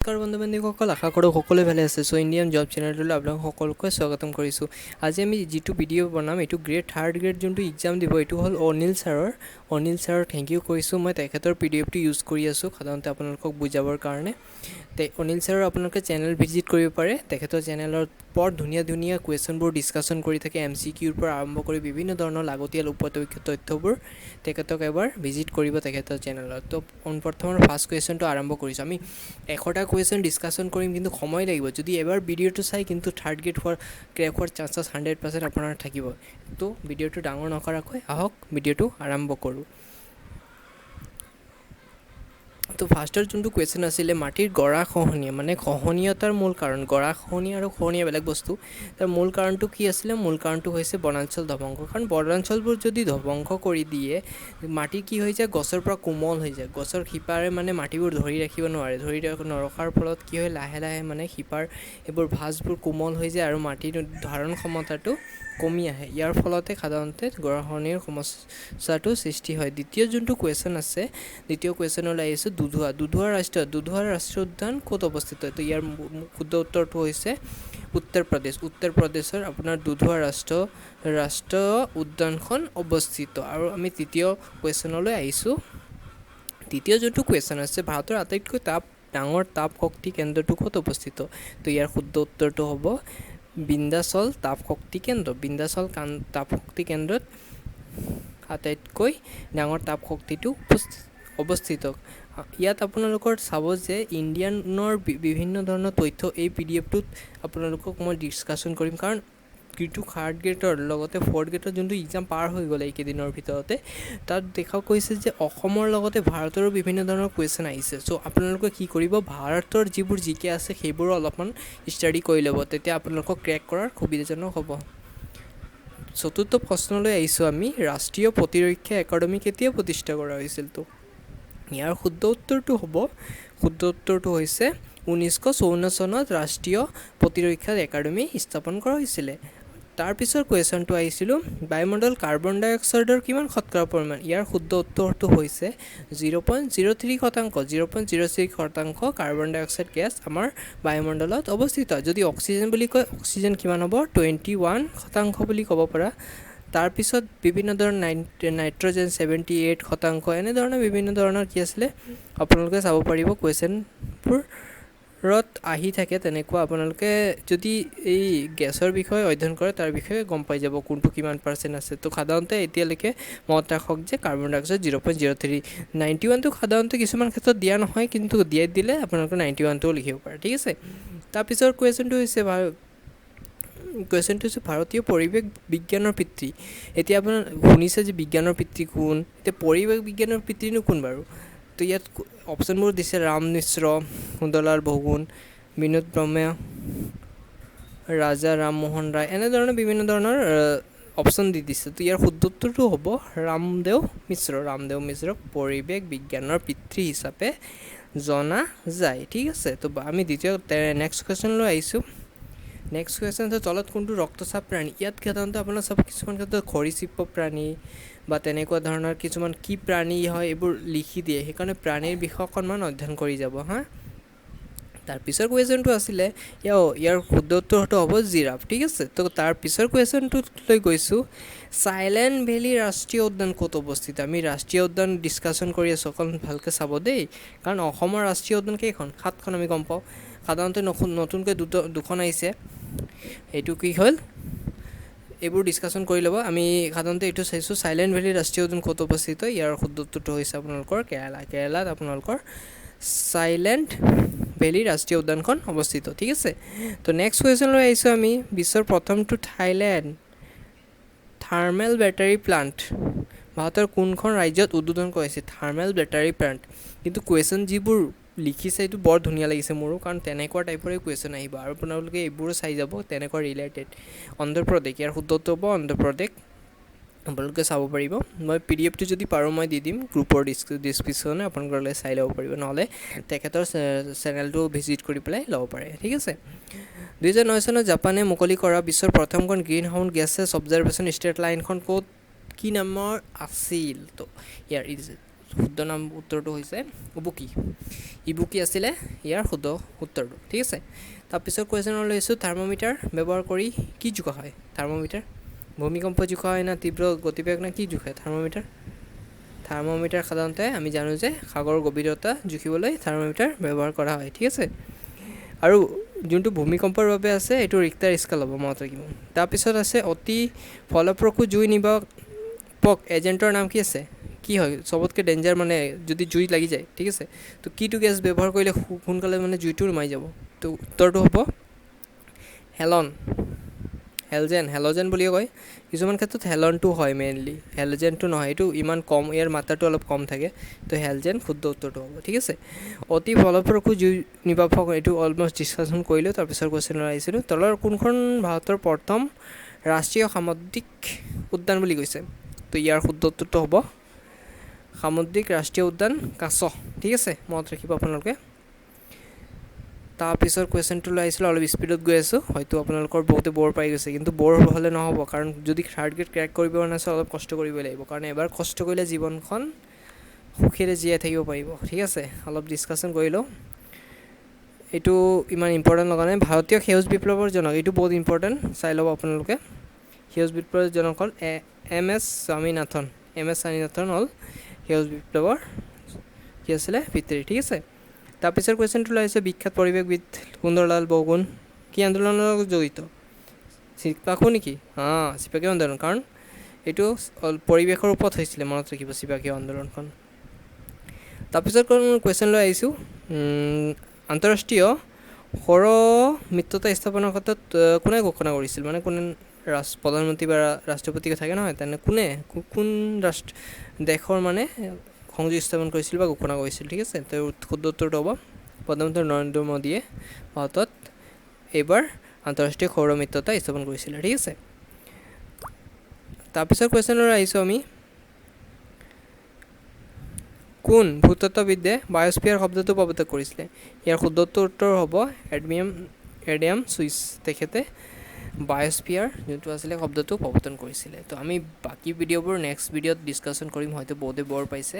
নমস্কাৰ বন্ধু-বান্ধৱীসকল, আশা কৰোঁ সকলোৱে ভালে আছে। চ' ইণ্ডিয়ান জব চেনেলটোলৈ আপোনালোক সকলোকে স্বাগতম কৰিছোঁ। আজি আমি যিটো ভিডিঅ' বনাম এইটো থাৰ্ড গ্ৰেড যোনটো এক্সাম দিব, এইটো হ'ল অনিল ছাৰৰ থেংক ইউ কৰিছোঁ। মই তেখেতৰ PDF টো ইউজ কৰি আছোঁ সাধাৰণতে আপোনালোকক বুজাবৰ কাৰণে। অনিল ছাৰৰ আপোনালোকে চেনেল ভিজিট কৰিব পাৰে। তেখেতৰ চেনেলত বৰ ধুনীয়া কুৱেশ্যনবোৰ ডিছকাশ্যন কৰি থাকে, MCQৰ পৰা আৰম্ভ কৰি বিভিন্ন ধৰণৰ লাগতিয়াল উপযোগী তথ্যবোৰ। তেখেতক এবাৰ ভিজিট কৰিব তেখেতৰ চেনেলত। তো প্ৰথমৰ ফাৰ্ষ্ট কুৱেশ্যনটো আৰম্ভ কৰিছোঁ। আমি 100টা কুৱেশ্যন ডিছকাশ্যন কৰিম, কিন্তু সময় লাগিব। যদি এবাৰ ভিডিঅ'টো চাই কিন্তু থাৰ্ড গ্ৰেড ক্ৰেক হোৱাৰ চান্সেছ 100% আপোনাৰ থাকিব। তো ভিডিঅ'টো ডাঙৰ নকৰাকৈ আহক ভিডিঅ'টো আৰম্ভ কৰোঁ। তো ফাৰ্ষ্টৰ যোনটো কুৱেশ্যন আছিলে, মাটিৰ গৰা খহনীয়া মানে খহনীয়তাৰ মূল কাৰণ। গৰা খহনীয়া আৰু খহনীয়া বেলেগ বস্তু। তাৰ মূল কাৰণটো কি আছিলে? মূল কাৰণটো হৈছে বনাঞ্চল ধ্বংস। কাৰণ বনাঞ্চলবোৰ যদি ধ্বংস কৰি দিয়ে, মাটি কি হৈ যায়? গছৰ পৰা কোমল হৈ যায়। গছৰ শিপাৰে মানে মাটিবোৰ ধৰি ৰাখিব নোৱাৰে। নৰখাৰ ফলত কি হয়? লাহে লাহে মানে শিপাৰ এইবোৰ ভাঁজবোৰ কোমল হৈ যায় আৰু মাটিৰ ধাৰণ ক্ষমতাটো কমি আহে। ইয়াৰ ফলতে সাধাৰণতে গৰাখহনীয়াৰ সমস্যাটো সৃষ্টি হয়। দ্বিতীয় যোনটো কুৱেশ্যন আছে, দ্বিতীয় কুৱেশ্যনলৈ আহিছোঁ, দুধৱা ৰাষ্ট্ৰীয় উদ্যান ক'ত অৱস্থিত? তো ইয়াৰ শুদ্ধ উত্তৰটো হৈছে উত্তৰ প্ৰদেশৰ আপোনাৰ দুধৱা ৰাষ্ট্ৰীয় উদ্যানখন অৱস্থিত। আৰু আমি তৃতীয় কুৱেশ্যনলৈ আহিছোঁ। তৃতীয় যোনটো কুৱেশ্যন আছে, ভাৰতৰ আটাইতকৈ ডাঙৰ তাপ শক্তি কেন্দ্ৰটো ক'ত অৱস্থিত? তো ইয়াৰ শুদ্ধ উত্তৰটো হ'ব বিন্ধ্যাচল তাপ শক্তি কেন্দ্ৰ। বিন্ধ্যাচল তাপ শক্তি কেন্দ্ৰত আটাইতকৈ ডাঙৰ তাপ শক্তিটো অৱস্থিত। ইয়াত আপোনালোকৰ চাব যে ইণ্ডিয়ানৰ বিভিন্ন ধৰণৰ তথ্য এই PDF টোত আপোনালোকক মই ডিছকাশ্যন কৰিম। কাৰণ কিন্তু থাৰ্ড গ্ৰেডৰ লগতে ফ'ৰ্থ গ্ৰেডৰ যোনটো এক্সাম পাৰ হৈ গ'লে এইকেইদিনৰ ভিতৰতে, তাত দেখা গৈছে যে অসমৰ লগতে ভাৰতৰো বিভিন্ন ধৰণৰ কুৱেশ্যন আহিছে। চ' আপোনালোকে কি কৰিব? ভাৰতৰ যিবোৰ জিকে আছে সেইবোৰো অলপমান ষ্টাডি কৰি ল'ব, তেতিয়া আপোনালোকক ক্ৰেক কৰাৰ সুবিধাজনক হ'ব। চতুৰ্থ প্ৰশ্নলৈ আহিছোঁ আমি। ৰাষ্ট্ৰীয় প্ৰতিৰক্ষা একাডেমী কেতিয়া প্ৰতিষ্ঠা কৰা হৈছিল? তো ইয়াৰ শুদ্ধ উত্তৰটো হৈছে 1954 চনত ৰাষ্ট্ৰীয় প্ৰতিৰক্ষা একাডেমী স্থাপন কৰা হৈছিলে। তাৰপিছৰ কুৱেশ্যনটো আহিছিলোঁ, বায়ুমণ্ডল কাৰ্বন ডাই অক্সাইডৰ কিমান শতকৰা পৰিমাণ? ইয়াৰ শুদ্ধ উত্তৰটো হৈছে 0.03%। 0.03% কাৰ্বন ডাই অক্সাইড গেছ আমাৰ বায়ুমণ্ডলত অৱস্থিত। যদি অক্সিজেন বুলি কয়, অক্সিজেন কিমান হ'ব? 21% বুলি ক'ব পৰা। তাৰপিছত বিভিন্ন ধৰণৰ নাইট্ৰজেন 78%, এনেধৰণৰ বিভিন্ন ধৰণৰ কি আছিলে আপোনালোকে চাব পাৰিব। কুৱেশ্যনবোৰত আহি থাকে তেনেকুৱা। আপোনালোকে যদি এই গেছৰ বিষয়ে অধ্যয়ন কৰে তাৰ বিষয়ে গম পাই যাব কোনটো কিমান % আছে। তো সাধাৰণতে এতিয়ালৈকে মনত ৰাখক যে কাৰ্বন ডাই অক্সাইড 0.03। 91টো সাধাৰণতে কিছুমান ক্ষেত্ৰত দিয়া নহয়, কিন্তু দিলে আপোনালোকে 91টোও লিখিব পাৰে, ঠিক আছে। তাৰপিছৰ কুৱেশ্যনটো হৈছে ভাৰতীয় পৰিৱেশ বিজ্ঞানৰ পিতৃ। এতিয়া আপোনাৰ শুনিছে যে বিজ্ঞানৰ পিতৃ কোন? এতিয়া পৰিৱেশ বিজ্ঞানৰ পিতৃনো কোন বাৰু? তো ইয়াত অপশ্যনবোৰ দিছে ৰাম মিশ্ৰ, সুন্দৰলাল বহুগুণ, বিনোদ ব্ৰহ্মা, ৰাজা ৰামমোহন ৰায়, এনেধৰণৰ বিভিন্ন ধৰণৰ অপশ্যন দি দিছে। তো ইয়াৰ শুদ্ধ উত্তৰটো হ'ব ৰামদেৱ মিশ্ৰ পৰিৱেশ বিজ্ঞানৰ পিতৃ হিচাপে জনা যায়, ঠিক আছে। তো আমি নেক্সট কুৱেশ্যনলৈ আহিছোঁ। নেক্সট কুৱেশ্যন হৈছে, তলত কোনটো ৰক্তচাপ প্ৰাণী? ইয়াত সাধাৰণতে আপোনাৰ চাব কিছুমান ক্ষেত্ৰত সৰীসৃপ প্ৰাণী বা তেনেকুৱা ধৰণৰ কিছুমান কি প্ৰাণী হয় এইবোৰ লিখি দিয়ে, সেইকাৰণে প্ৰাণীৰ বিষয়ে অকণমান অধ্যয়ন কৰি যাব হা। তাৰপিছৰ কুৱেশ্যনটো আছিলে ইয়াৰ শুদ্ধ উত্তৰটো হ'ব জিৰাফ, ঠিক আছে। তো তাৰপিছৰ কুৱেশ্যনটোলৈ গৈছোঁ, চাইলেণ্ট ভেলী ৰাষ্ট্ৰীয় উদ্যান ক'ত অৱস্থিত? আমি ৰাষ্ট্ৰীয় উদ্যান ডিছকাশ্যন কৰি আছোঁ, অকণ ভালকৈ চাব দেই। কাৰণ অসমৰ ৰাষ্ট্ৰীয় উদ্যান কেইখন? 7খন আমি গম পাওঁ। সাধাৰণতে নতুনকৈ দুখন আহিছে। এইটো কি হ'ল? এইবোৰ ডিছকাশ্যন কৰি ল'ব। আমি সাধাৰণতে এইটো চাইছোঁ, চাইলেণ্ট ভেলী ৰাষ্ট্ৰীয় উদ্যান ক'ত অৱস্থিত? ইয়াৰ শুদ্ধ উত্তৰটো হৈছে আপোনালোকৰ কেৰালাত আপোনালোকৰ চাইলেণ্ট ভেলী ৰাষ্ট্ৰীয় উদ্যানখন অৱস্থিত, ঠিক আছে। তো নেক্সট কুৱেশ্যনলৈ আহিছোঁ আমি। বিশ্বৰ প্ৰথমটো থাইলেণ্ড থাৰ্মেল বেটাৰী প্লাণ্ট ভাৰতৰ কোনখন ৰাজ্যত উদ্বোধন কৰিছে? Thermal battery plant. কিন্তু কুৱেশ্যন যিবোৰ লিখিছে এইটো বৰ ধুনীয়া লাগিছে মোৰো, কাৰণ তেনেকুৱা টাইপৰে কুৱেশ্যন আহিব আৰু আপোনালোকে এইবোৰো চাই যাব তেনেকুৱা ৰিলেটেড। অন্ধ্ৰপ্ৰদেশ, ইয়াৰ শুদ্ধ উত্তৰ হ'ব অন্ধ্ৰপ্ৰদেশ। আপোনালোকে চাব পাৰিব। মই PDF টো যদি পাৰোঁ মই দি দিম গ্ৰুপৰ ডিছক্ৰিপশ্যনে, আপোনালোকে চাই ল'ব পাৰিব। নহ'লে তেখেতৰ চেনেলটো ভিজিট কৰি পেলাই ল'ব পাৰে, ঠিক আছে। 2009 চনত জাপানে মুকলি কৰা বিশ্বৰ প্ৰথমখন গ্ৰীণ হাউচ গেছেছ অবজাৰভেশ্যন ষ্টেট লাইনখন ক'ত কি নামৰ আছিল? তো ইয়াৰ শুদ্ধ নাম উত্তৰটো হৈছে উবুকি। ইবুকি আছিলে ইয়াৰ শুদ্ধ উত্তৰটো, ঠিক আছে। তাৰপিছত কুৱেশ্যন লৈছোঁ, থাৰ্মোমিটাৰ ব্যৱহাৰ কৰি কি জোখা হয়? থাৰ্মোমিটাৰ ভূমিকম্প জোখা হয় না তীব্ৰ গতিবেগ না কি জোখায় থাৰ্মোমিটাৰ? থাৰ্মোমিটাৰ সাধাৰণতে আমি জানো যে সাগৰৰ গভীৰতা জুখিবলৈ থাৰ্মোমিটাৰ ব্যৱহাৰ কৰা হয়, ঠিক আছে। আৰু যোনটো ভূমিকম্পৰ বাবে আছে এইটো ৰিক্টাৰ স্কেল হ'ব, মনত ৰাখিব। তাৰপিছত আছে অতি ফলপ্ৰসূ জুই নিৰ্বাপক এজেণ্টৰ নাম কি আছে? কি হয় চবতকৈ ডেঞ্জাৰ, মানে যদি জুই লাগি যায়, ঠিক আছে, তো কিটো গেছ ব্যৱহাৰ কৰিলে সোনকালে মানে জুইটো নুমাই যাব? তো উত্তৰটো হ'ব হেলন, হেলজেন বুলিও কয়। কিছুমান ক্ষেত্ৰত হেলনটো হয় মেইনলি, হেলজেনটো নহয়, এইটো ইমান কম, ইয়াৰ মাত্ৰাটো অলপ কম থাকে। তো হেলজেন শুদ্ধ উত্তৰটো হ'ব, ঠিক আছে। অতি ফলপ্ৰসূ জুই নিৰ্বাপক এইটো অলমষ্ট ডিছকাশ্যন কৰিলোঁ। তাৰপিছত কুৱেশ্যনলৈ আহিছিলোঁ, তলৰ কোনখন ভাৰতৰ প্ৰথম ৰাষ্ট্ৰীয় সামুদ্ৰিক উদ্যান বুলি কৈছে? তো ইয়াৰ শুদ্ধ উত্তৰটো হ'ব সামুদ্ৰিক ৰাষ্ট্ৰীয় উদ্যান কাছ, ঠিক আছে, মনত ৰাখিব আপোনালোকে। তাৰপিছত কুৱেশ্যনটোলৈ আহিছিলোঁ, অলপ স্পীডত গৈ আছোঁ, হয়তো আপোনালোকৰ বহুতে ব'ৰ পাই গৈছে, কিন্তু ব'ৰ হ'লে নহ'ব, কাৰণ যদি থাৰ্ড গ্ৰেড ক্ৰেক কৰিব কাৰণে আছে অলপ কষ্ট কৰিব লাগিব, কাৰণ এবাৰ কষ্ট কৰিলে জীৱনখন সুখেৰে জীয়াই থাকিব পাৰিব, ঠিক আছে। অলপ ডিছকাশ্যন কৰিলোঁ, এইটো ইমান ইম্পৰ্টেণ্ট লগা নাই। ভাৰতীয় সেউজ বিপ্লৱৰ জনক, এইটো বহুত ইম্পৰ্টেণ্ট, চাই ল'ব আপোনালোকে। সেউজ বিপ্লৱৰ জনক হ'ল এম এছ স্বামীনাথন হ'ল সেউজ বিপ্লৱৰ কি আছিলে পিতৃ, ঠিক আছে। তাৰপিছত কুৱেশ্যনটো লৈ আহিছে, বিখ্যাত পৰিৱেশবিদ সুন্দৰলাল বহুগুণ কি আন্দোলনৰ লগত জড়িত? চিপাকো নেকি? চিপাকী আন্দোলন, কাৰণ এইটো পৰিৱেশৰ ওপৰত হৈছিলে, মনত ৰাখিব চিপাকী আন্দোলনখন। তাৰপিছত কুৱেশ্যন লৈ আহিছোঁ, আন্তঃৰাষ্ট্ৰীয় সৌৰ মিত্ৰতা স্থাপনৰ ক্ষেত্ৰত কোনে ঘোষণা কৰিছিল? মানে কোনে প্ৰধানমন্ত্ৰী বা ৰাষ্ট্ৰপতি থাকে নহয়, তেনে কোন দেশৰ মানে সংযোগ স্থাপন কৰিছিল বা ঘোষণা কৰিছিল, ঠিক আছে। তো শুদ্ধ উত্তৰটো হ'ব প্ৰধানমন্ত্ৰী নৰেন্দ্ৰ মোদীয়ে ভাৰতত এইবাৰ আন্তঃৰাষ্ট্ৰীয় সৌৰ মিত্ৰতা স্থাপন কৰিছিলে, ঠিক আছে। তাৰপিছত কুৱেশ্যনলৈ আহিছোঁ আমি, কোন ভূতত্ত্ববিদে বায়'স্ফিয়াৰ শব্দটো প্ৰৱৰ্তন কৰিছিলে? ইয়াৰ শুদ্ধ উত্তৰ হ'ব এডাম স্মিথ, তেখেতে বায়'স্ফিয়াৰ যোনটো আছিলে শব্দটো প্ৰৱৰ্তন কৰিছিলে। তো আমি বাকী ভিডিঅ'বোৰ নেক্সট ভিডিঅ'ত ডিছকাশ্যন কৰিম, হয়তো বহুতে ব'ৰ পাইছে।